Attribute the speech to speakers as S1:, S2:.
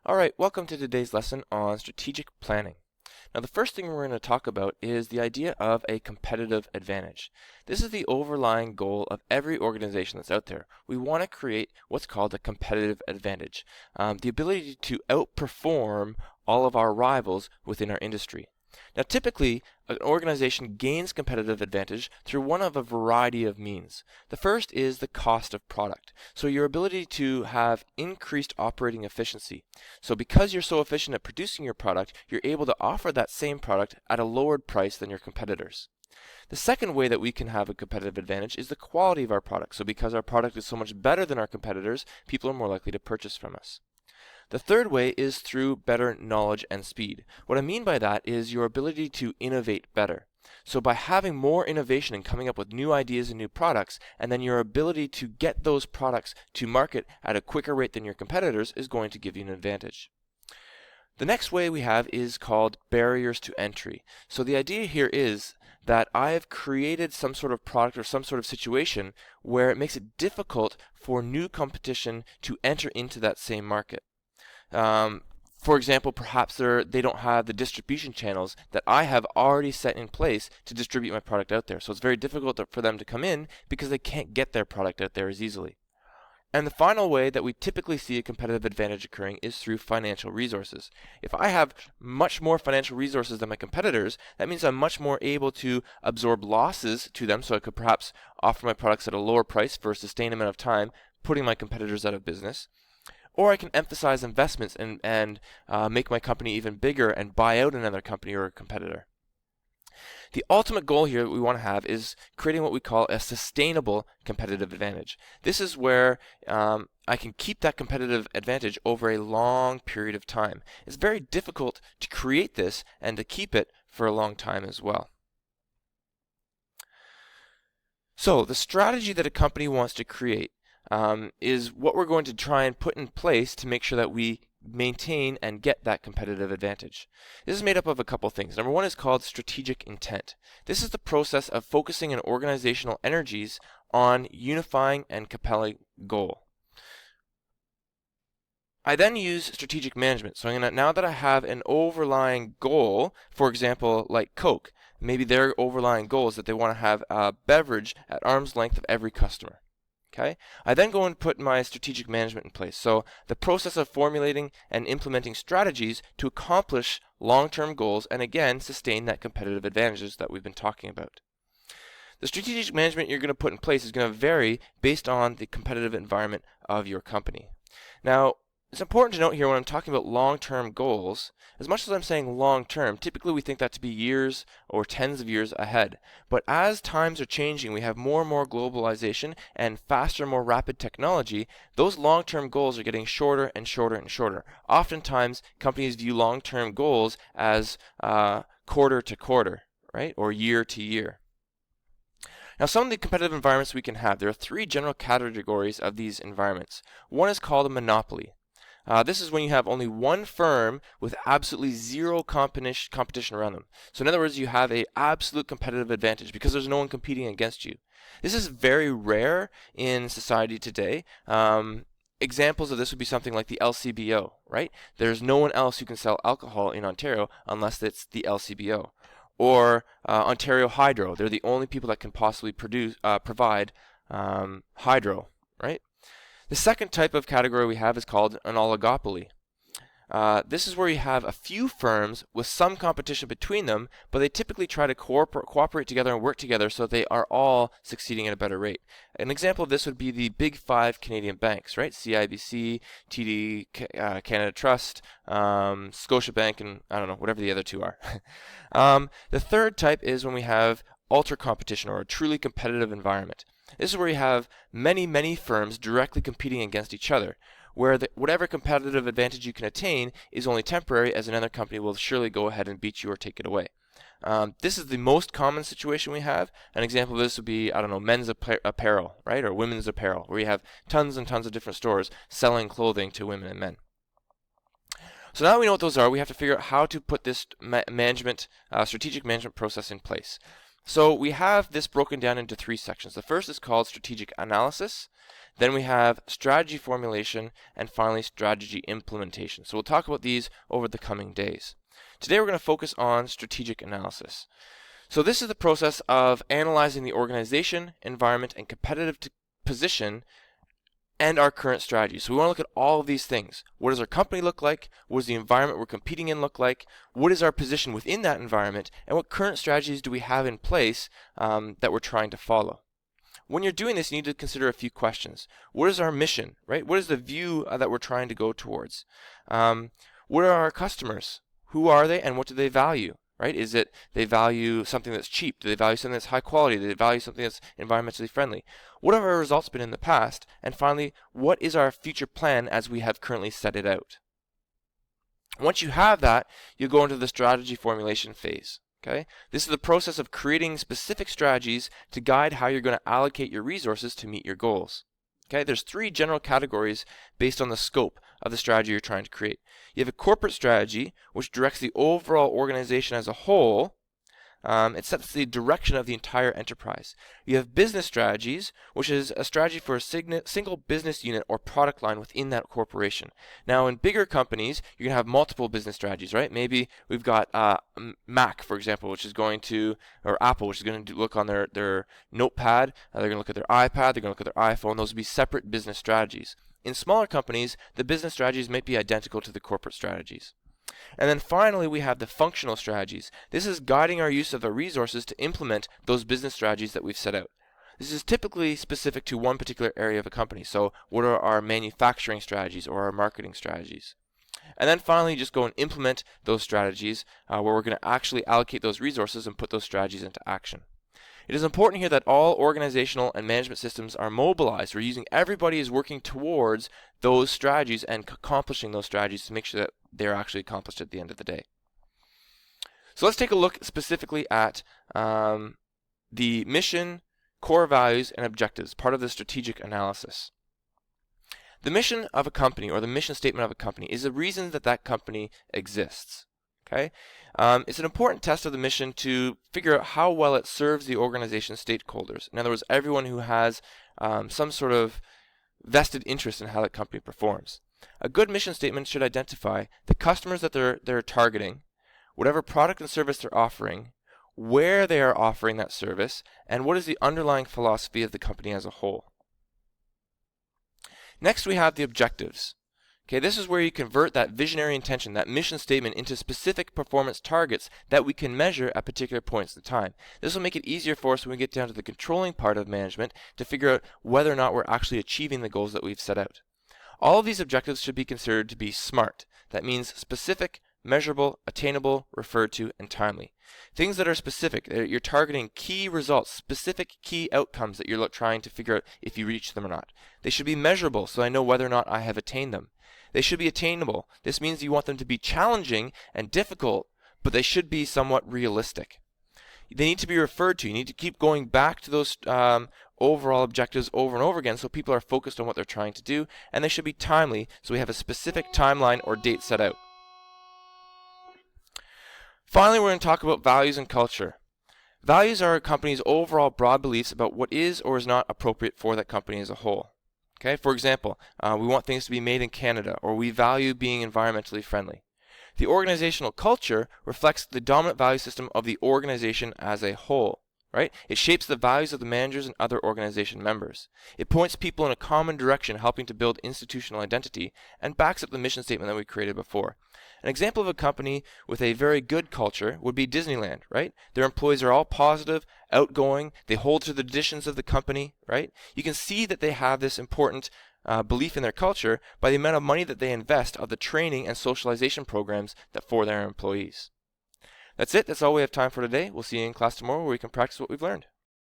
S1: Alright, welcome to today's lesson on strategic planning. Now the first thing we're going to talk about is the idea of a competitive advantage. This is the overlying goal of every organization that's out there. We want to create what's called a competitive advantage, the ability to outperform all of our rivals within our industry. Now typically, an organization gains competitive advantage through one of a variety of means. The first is the cost of product. So your ability to have increased operating efficiency. So because you're so efficient at producing your product, you're able to offer that same product at a lowered price than your competitors. The second way that we can have a competitive advantage is the quality of our product. So because our product is so much better than our competitors, people are more likely to purchase from us. The third way is through better knowledge and speed. What I mean by that is your ability to innovate better. So by having more innovation and coming up with new ideas and new products, and then your ability to get those products to market at a quicker rate than your competitors is going to give you an advantage. The next way we have is called barriers to entry. So the idea here is that I have created some sort of product or some sort of situation where it makes it difficult for new competition to enter into that same market. For example, perhaps they don't have the distribution channels that I have already set in place to distribute my product out there. So it's very difficult for them to come in because they can't get their product out there as easily. And the final way that we typically see a competitive advantage occurring is through financial resources. If I have much more financial resources than my competitors, that means I'm much more able to absorb losses to them, so I could perhaps offer my products at a lower price for a sustained amount of time, putting my competitors out of business. Or I can emphasize investments and make my company even bigger and buy out another company or a competitor. The ultimate goal here that we want to have is creating what we call a sustainable competitive advantage. This is where I can keep that competitive advantage over a long period of time. It's very difficult to create this and to keep it for a long time as well. So the strategy that a company wants to create is what we're going to try and put in place to make sure that we maintain and get that competitive advantage. This is made up of a couple things. Number one is called strategic intent. This is the process of focusing an organizational energies on unifying and compelling goal. I then use strategic management. So now that I have an overlying goal, for example, like Coke, maybe their overlying goal is that they want to have a beverage at arm's length of every customer. Okay? I then go and put my strategic management in place. So the process of formulating and implementing strategies to accomplish long-term goals and again sustain that competitive advantages that we've been talking about. The strategic management you're going to put in place is going to vary based on the competitive environment of your company. Now, it's important to note here when I'm talking about long-term goals, as much as I'm saying long-term, typically we think that to be years or tens of years ahead. But as times are changing, we have more and more globalization and faster, more rapid technology, those long-term goals are getting shorter and shorter and shorter. Oftentimes, companies view long-term goals as quarter to quarter, right, or year to year. Now, some of the competitive environments we can have, there are three general categories of these environments. One is called a monopoly. This is when you have only one firm with absolutely zero competition around them. So in other words, you have an absolute competitive advantage because there's no one competing against you. This is very rare in society today. Examples of this would be something like the LCBO, right? There's no one else who can sell alcohol in Ontario unless it's the LCBO. Or Ontario Hydro, they're the only people that can possibly provide hydro, right? The second type of category we have is called an oligopoly. This is where you have a few firms with some competition between them, but they typically try to cooperate together and work together so that they are all succeeding at a better rate. An example of this would be the big five Canadian banks, right? CIBC, TD Canada Trust, Scotiabank, and I don't know, whatever the other two are. The third type is when we have ultra competition or a truly competitive environment. This is where you have many, many firms directly competing against each other, where whatever competitive advantage you can attain is only temporary, as another company will surely go ahead and beat you or take it away. This is the most common situation we have. An example of this would be, I don't know, men's apparel, right, or women's apparel, where you have tons and tons of different stores selling clothing to women and men. So now we know what those are, we have to figure out how to put this strategic management process in place. So we have this broken down into three sections. The first is called strategic analysis. Then we have strategy formulation, and finally strategy implementation. So we'll talk about these over the coming days. Today we're going to focus on strategic analysis. So this is the process of analyzing the organization, environment, and competitive position and our current strategy. So we want to look at all of these things. What does our company look like? What does the environment we're competing in look like? What is our position within that environment? And what current strategies do we have in place that we're trying to follow? When you're doing this, you need to consider a few questions. What is our mission, right? What is the view that we're trying to go towards? What are our customers? Who are they and what do they value? Right? Is it they value something that's cheap? Do they value something that's high quality? Do they value something that's environmentally friendly? What have our results been in the past? And finally, what is our future plan as we have currently set it out? Once you have that, you go into the strategy formulation phase. Okay? This is the process of creating specific strategies to guide how you're going to allocate your resources to meet your goals. Okay, there's three general categories based on the scope of the strategy you're trying to create. You have a corporate strategy, which directs the overall organization as a whole. It sets the direction of the entire enterprise. You have business strategies, which is a strategy for a single business unit or product line within that corporation. Now, in bigger companies, you're going to have multiple business strategies, right? Maybe we've got Mac, for example, which is going to, or Apple, which is going to look on their notepad. They're going to look at their iPad. They're going to look at their iPhone. Those would be separate business strategies. In smaller companies, the business strategies might be identical to the corporate strategies. And then finally, we have the functional strategies. This is guiding our use of the resources to implement those business strategies that we've set out. This is typically specific to one particular area of a company. So what are our manufacturing strategies or our marketing strategies? And then finally, just go and implement those strategies where we're going to actually allocate those resources and put those strategies into action. It is important here that all organizational and management systems are mobilized. We're using everybody is working towards those strategies and accomplishing those strategies to make sure that they're actually accomplished at the end of the day. So let's take a look specifically at the mission, core values, and objectives, part of the strategic analysis. The mission of a company, or the mission statement of a company, is the reason that that company exists. Okay, it's an important test of the mission to figure out how well it serves the organization's stakeholders. In other words, everyone who has some sort of vested interest in how that company performs. A good mission statement should identify the customers that they're targeting, whatever product and service they're offering, where they are offering that service, and what is the underlying philosophy of the company as a whole. Next, we have the objectives. Okay, this is where you convert that visionary intention, that mission statement, into specific performance targets that we can measure at particular points in time. This will make it easier for us when we get down to the controlling part of management to figure out whether or not we're actually achieving the goals that we've set out. All of these objectives should be considered to be SMART. That means specific, measurable, attainable, referred to, and timely. Things that are specific, you're targeting key results, specific key outcomes that you're trying to figure out if you reach them or not. They should be measurable so I know whether or not I have attained them. They should be attainable. This means you want them to be challenging and difficult, but they should be somewhat realistic. They need to be referred to. You need to keep going back to those overall objectives over and over again so people are focused on what they're trying to do, and they should be timely so we have a specific timeline or date set out. Finally, we're going to talk about values and culture. Values are a company's overall broad beliefs about what is or is not appropriate for that company as a whole. Okay, for example, we want things to be made in Canada, or we value being environmentally friendly. The organizational culture reflects the dominant value system of the organization as a whole. Right? It shapes the values of the managers and other organization members. It points people in a common direction, helping to build institutional identity, and backs up the mission statement that we created before. An example of a company with a very good culture would be Disneyland, right? Their employees are all positive, outgoing, they hold to the traditions of the company, right? You can see that they have this important belief in their culture by the amount of money that they invest of the training and socialization programs for their employees. That's it. That's all we have time for today. We'll see you in class tomorrow where we can practice what we've learned.